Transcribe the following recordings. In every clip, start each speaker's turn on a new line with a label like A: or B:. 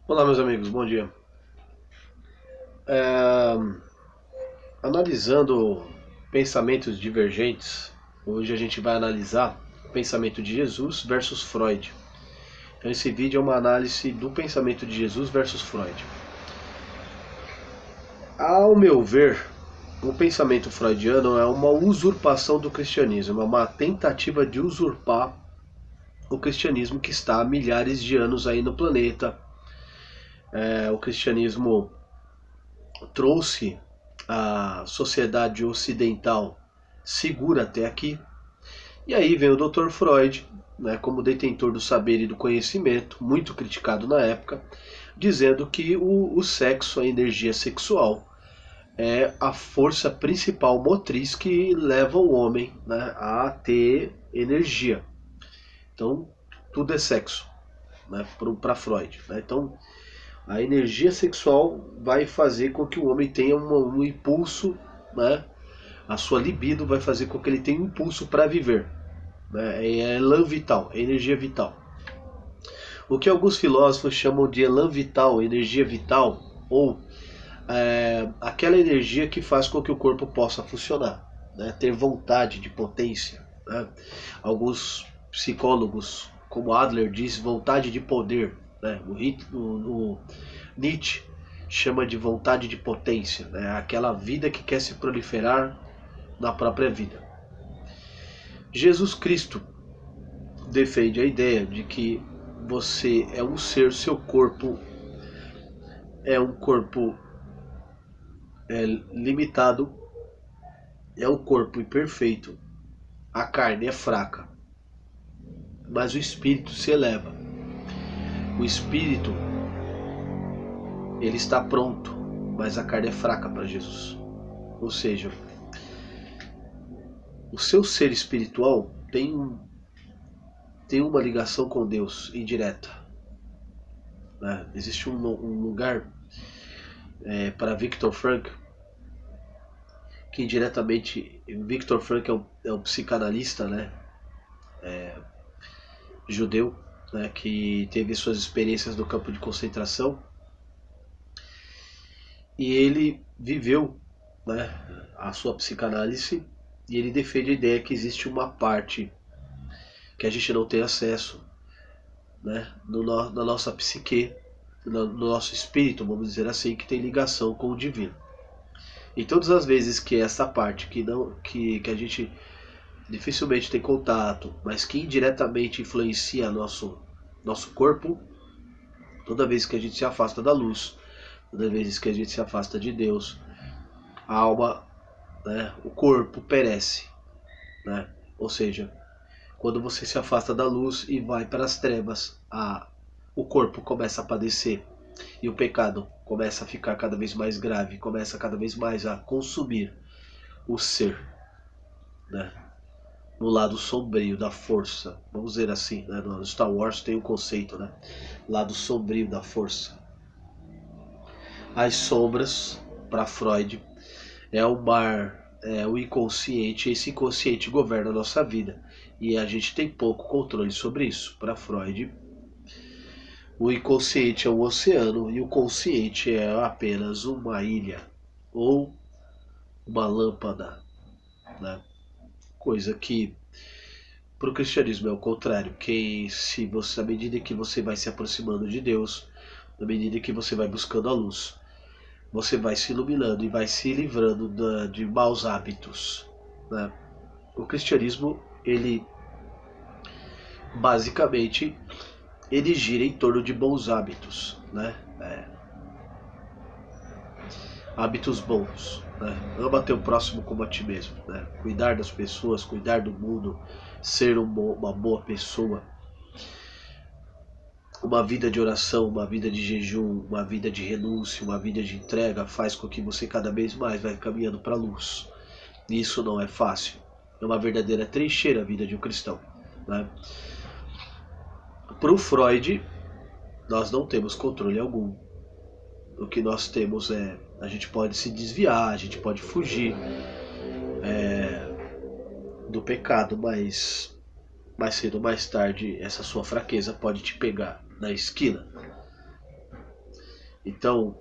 A: Olá, meus amigos, bom dia. É, Analisando pensamentos divergentes, hoje a gente vai analisar o pensamento de Jesus versus Freud. Então, esse vídeo é uma análise do pensamento de Jesus versus Freud. Ao meu ver, o pensamento freudiano é uma usurpação do cristianismo, é uma tentativa de usurpar o cristianismo que está há milhares de anos aí no planeta. O cristianismo trouxe a sociedade ocidental segura até aqui. E aí vem o Dr. Freud, né, como detentor do saber e do conhecimento, muito criticado na época, dizendo que o sexo, a energia sexual, é a força principal motriz que leva o homem, né, a ter energia. Então, tudo é sexo, né, para Freud. Né? Então, a energia sexual vai fazer com que o homem tenha um impulso, né? A sua libido vai fazer com que ele tenha um impulso para viver. Né? É elan vital, é energia vital. O que alguns filósofos chamam de elan vital, energia vital, ou aquela energia que faz com que o corpo possa funcionar, né? Ter vontade de potência. Né? Alguns psicólogos, como Adler, diz vontade de poder. Né? O Nietzsche chama de vontade de potência, né? Aquela vida que quer se proliferar na própria vida. Jesus Cristo defende a ideia de que você é um ser, seu corpo é um corpo limitado, é um corpo imperfeito, a carne é fraca, mas o espírito se eleva. O espírito ele está pronto, mas a carne é fraca para Jesus. Ou seja, o seu ser espiritual tem uma ligação com Deus indireta. Né? Existe um lugar para Viktor Frankl, que indiretamente Viktor Frankl é um psicanalista, né? Judeu, né? Que teve suas experiências no campo de concentração e ele viveu, né, a sua psicanálise, e ele defende a ideia que existe uma parte que a gente não tem acesso, né, na nossa psique, no nosso espírito, vamos dizer assim, que tem ligação com o divino. E todas as vezes que essa parte que a gente dificilmente tem contato, mas que indiretamente influencia nosso corpo, toda vez que a gente se afasta da luz, toda vez que a gente se afasta de Deus, a alma, né, o corpo perece. Né? Ou seja, quando você se afasta da luz e vai para as trevas, o corpo começa a padecer e o pecado começa a ficar cada vez mais grave, começa cada vez mais a consumir o ser, né? No lado sombrio da força, vamos dizer assim, né? No Star Wars tem um conceito, né? Lado sombrio da força. As sombras, para Freud, é o mar, é o inconsciente, e esse inconsciente governa a nossa vida. E a gente tem pouco controle sobre isso. Para Freud, o inconsciente é um oceano e o consciente é apenas uma ilha ou uma lâmpada, né? Coisa que para o cristianismo é o contrário. Que se você, à medida que você vai se aproximando de Deus, à medida que você vai buscando a luz, você vai se iluminando e vai se livrando de maus hábitos. Né? O cristianismo, ele basicamente ele gira em torno de bons hábitos, né? Hábitos bons, né? Ama teu próximo como a ti mesmo, né? Cuidar das pessoas, cuidar do mundo, ser uma boa pessoa. Uma vida de oração, uma vida de jejum, uma vida de renúncia, uma vida de entrega faz com que você cada vez mais vai caminhando para a luz. E isso não é fácil. É uma verdadeira trincheira a vida de um cristão. Né? Para o Freud, nós não temos controle algum. O que nós temos é, a gente pode se desviar, a gente pode fugir do pecado, mas mais cedo ou mais tarde essa sua fraqueza pode te pegar na esquina. Então,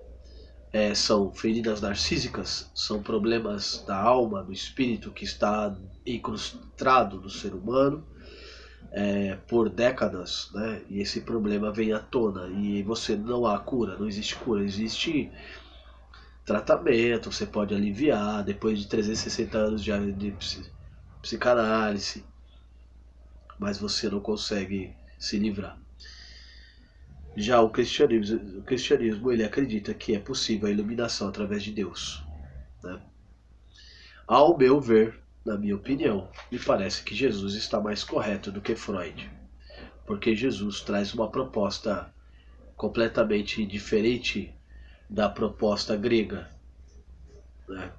A: são feridas narcísicas, são problemas da alma, do espírito que está incrustado no ser humano por décadas, né? E esse problema vem à tona e você não há cura, não existe cura, existe tratamento, você pode aliviar depois de 360 anos de psicanálise, mas você não consegue se livrar. Já o cristianismo ele acredita que é possível a iluminação através de Deus, né? Ao meu ver, na minha opinião, me parece que Jesus está mais correto do que Freud, porque Jesus traz uma proposta completamente diferente da proposta grega, né?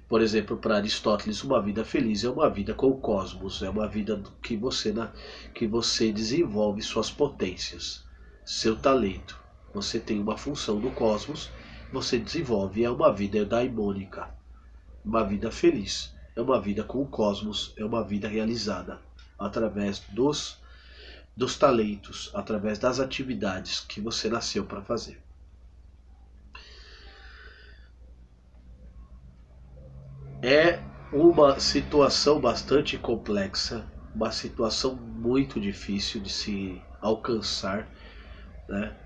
A: Por exemplo, para Aristóteles, uma vida feliz é uma vida com o cosmos, é uma vida que você desenvolve suas potências, seu talento. Você tem uma função no cosmos, você desenvolve, é uma vida daimônica, uma vida feliz, é uma vida com o cosmos, é uma vida realizada através dos talentos, através das atividades que você nasceu para fazer. É uma situação bastante complexa, uma situação muito difícil de se alcançar, né?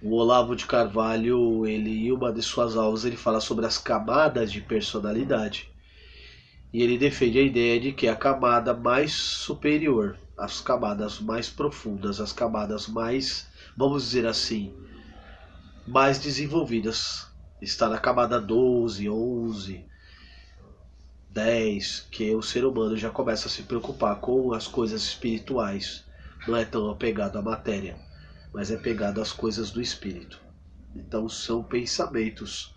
A: O Olavo de Carvalho, ele em uma de suas aulas, ele fala sobre as camadas de personalidade. E ele defende a ideia de que a camada mais superior, as camadas mais profundas, as camadas mais, vamos dizer assim, mais desenvolvidas, está na camada 12, 11, 10, que o ser humano já começa a se preocupar com as coisas espirituais. Não é tão apegado à matéria, mas é apegado às coisas do espírito. Então são pensamentos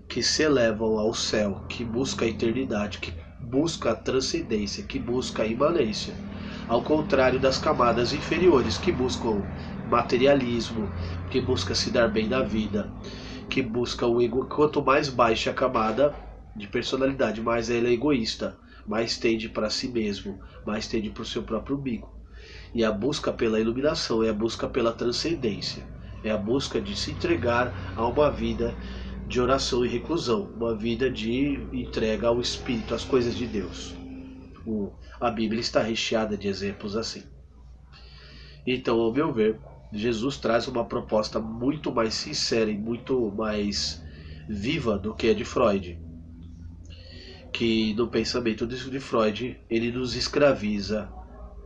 A: que se elevam ao céu, que busca a eternidade, que busca a transcendência, que busca a imanência. Ao contrário das camadas inferiores, que buscam materialismo, que busca se dar bem na vida, que busca o ego. Quanto mais baixa a camada de personalidade, mais ela é egoísta, mais tende para si mesmo, mais tende para o seu próprio umbigo. E a busca pela iluminação é a busca pela transcendência, é a busca de se entregar a uma vida de oração e reclusão, uma vida de entrega ao Espírito, às coisas de Deus. A Bíblia está recheada de exemplos assim. Então, ao meu ver, Jesus traz uma proposta muito mais sincera e muito mais viva do que a de Freud, que no pensamento de Freud ele nos escraviza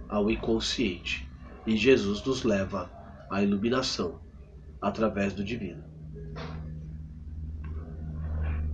A: ao inconsciente e Jesus nos leva à iluminação através do divino.